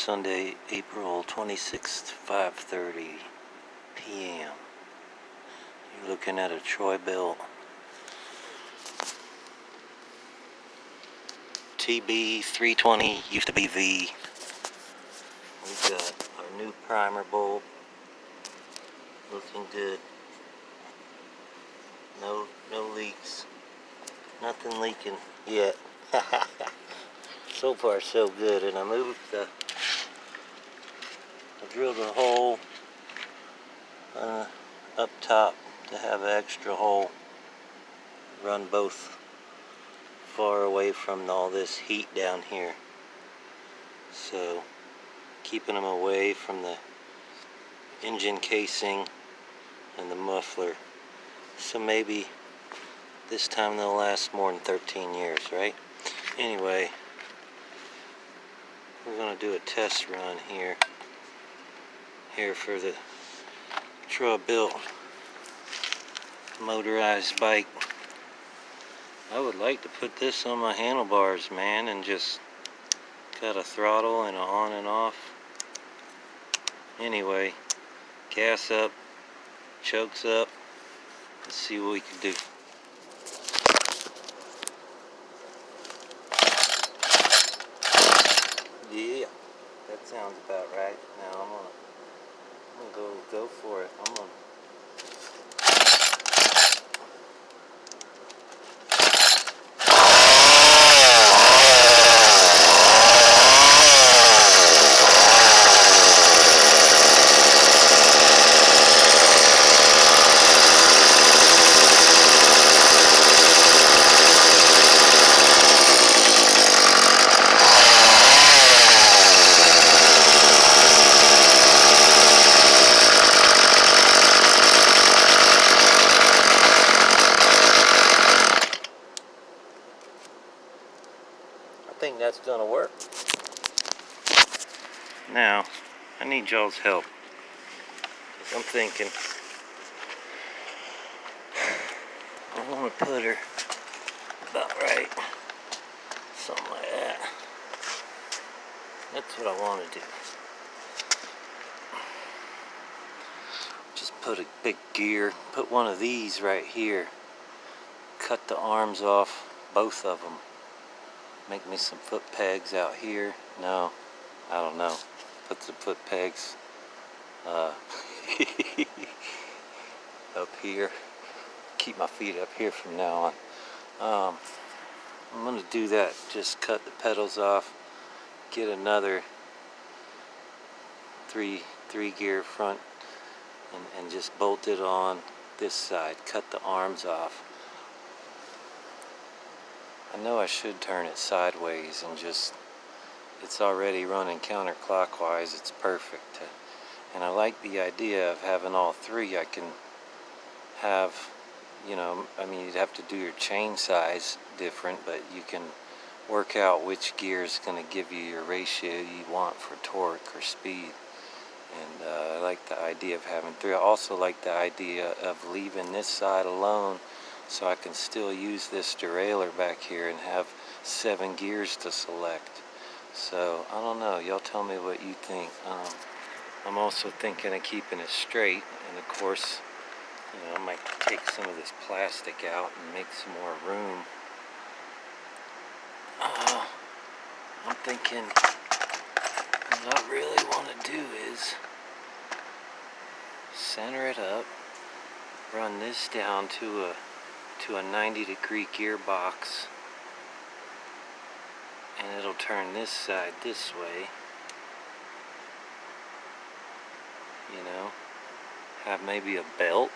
Sunday, April 26th, 5:30 p.m. You're looking at a Troy-Bilt TB 320, used to be V. We've got our new primer bulb, looking good. No leaks, nothing leaking yet. So far so good. And I drilled a hole up top to have an extra hole, run both far away from all this heat down here, so keeping them away from the engine casing and the muffler. So maybe this time they'll last more than 13 years, right? Anyway, we're going to do a test run here for the Troy-Bilt motorized bike. I would like to put this on my handlebars, man, and just got a throttle and a on and off. Anyway, gas up, chokes up. Let's see what we can do. Yeah, that sounds about right. Now I'm gonna go for it. I think that's gonna work. Now, I need y'all's help. I'm thinking I want to put her about right, something like that. That's what I want to do. Just put a big gear, put one of these right here, cut the arms off, both of them. Make me some foot pegs out here. No, I don't know. Put the foot pegs up here. Keep my feet up here from now on. I'm gonna do that. Just cut the pedals off. Get another three gear front and just bolt it on this side. Cut the arms off. I know I should turn it sideways and just, it's already running counterclockwise, it's perfect. And I like the idea of having all three. I can have, I mean, you'd have to do your chain size different, but you can work out which gear is going to give you your ratio you want for torque or speed. And I like the idea of having three. I also like the idea of leaving this side alone, so I can still use this derailleur back here and have 7 gears to select. So, I don't know. Y'all tell me what you think. I'm also thinking of keeping it straight. And of course, I might take some of this plastic out and make some more room. I'm thinking what I really want to do is center it up, run this down to a 90-degree gearbox, and it'll turn this side this way. Have maybe a belt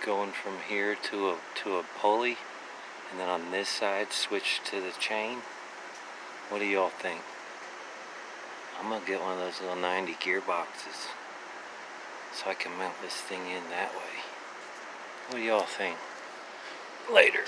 going from here to a pulley, and then on this side switch to the chain. What do y'all think? I'm gonna get one of those little 90 gearboxes so I can mount this thing in that way. What do y'all think? Later.